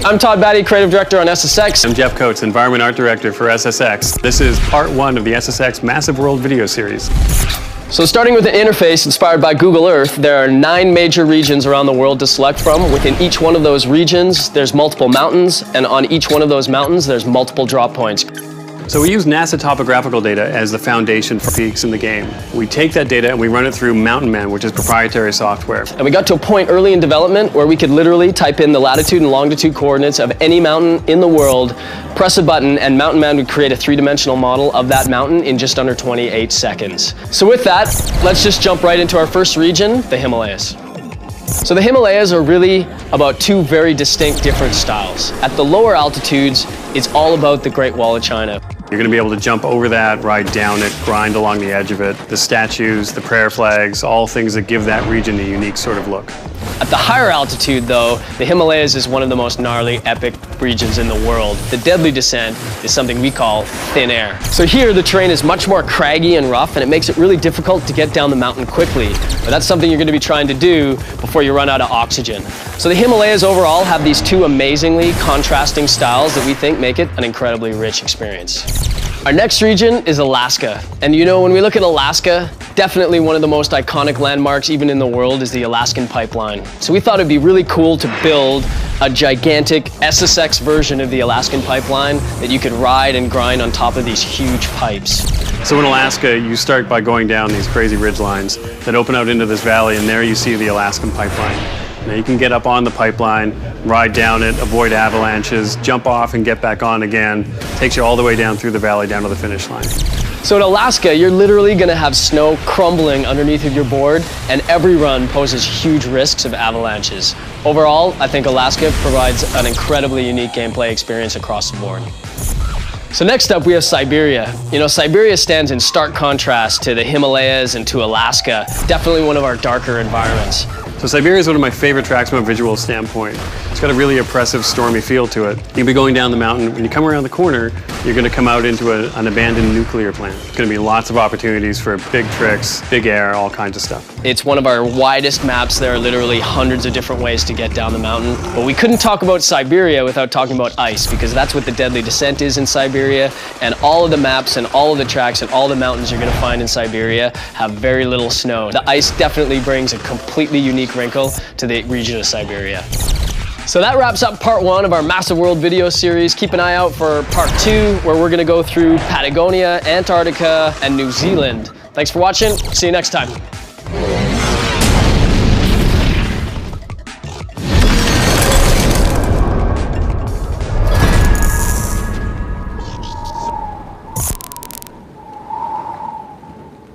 I'm Todd Batty, Creative Director on SSX. I'm Jeff Coates, Environment Art Director for SSX. This is part 1 of the SSX Massive World video series. So starting with an interface inspired by Google Earth, there are 9 major regions around the world to select from. Within each one of those regions, there's multiple mountains, and on each one of those mountains, there's multiple drop points. So we use NASA topographical data as the foundation for peaks in the game. We take that data and we run it through Mountain Man, which is proprietary software. And we got to a point early in development where we could literally type in the latitude and longitude coordinates of any mountain in the world, press a button, and Mountain Man would create a 3-dimensional model of that mountain in just under 28 seconds. So with that, let's just jump right into our first region, the Himalayas. So the Himalayas are really about 2 very distinct different styles. At the lower altitudes, it's all about the Great Wall of China. You're going to be able to jump over that, ride down it, grind along the edge of it. The statues, the prayer flags, all things that give that region a unique sort of look. At the higher altitude, though, the Himalayas is one of the most gnarly, epic regions in the world. The deadly descent is something we call thin air. So here, the terrain is much more craggy and rough, and it makes it really difficult to get down the mountain quickly. But that's something you're going to be trying to do before you run out of oxygen. So the Himalayas overall have these 2 amazingly contrasting styles that we think make it an incredibly rich experience. Our next region is Alaska. And you know, when we look at Alaska, definitely one of the most iconic landmarks even in the world is the Alaskan Pipeline. So we thought it'd be really cool to build a gigantic SSX version of the Alaskan Pipeline that you could ride and grind on top of these huge pipes. So in Alaska, you start by going down these crazy ridge lines that open out into this valley, and there you see the Alaskan Pipeline. Now you can get up on the pipeline, ride down it, avoid avalanches, jump off and get back on again. Takes you all the way down through the valley down to the finish line. So in Alaska, you're literally going to have snow crumbling underneath of your board, and every run poses huge risks of avalanches. Overall, I think Alaska provides an incredibly unique gameplay experience across the board. So next up, we have Siberia. You know, Siberia stands in stark contrast to the Himalayas and to Alaska. Definitely one of our darker environments. So Siberia is one of my favorite tracks from a visual standpoint. It's got a really oppressive, stormy feel to it. You'll be going down the mountain. When you come around the corner, you're going to come out into an abandoned nuclear plant. There's going to be lots of opportunities for big tricks, big air, all kinds of stuff. It's one of our widest maps. There are literally hundreds of different ways to get down the mountain. But we couldn't talk about Siberia without talking about ice, because that's what the deadly descent is in Siberia. And all of the maps and all of the tracks and all the mountains you're going to find in Siberia have very little snow. The ice definitely brings a completely unique wrinkle to the region of Siberia. So that wraps up part 1 of our Massive World video series. Keep an eye out for part 2, where we're going to go through Patagonia, Antarctica, and New Zealand. Thanks for watching. See you next time.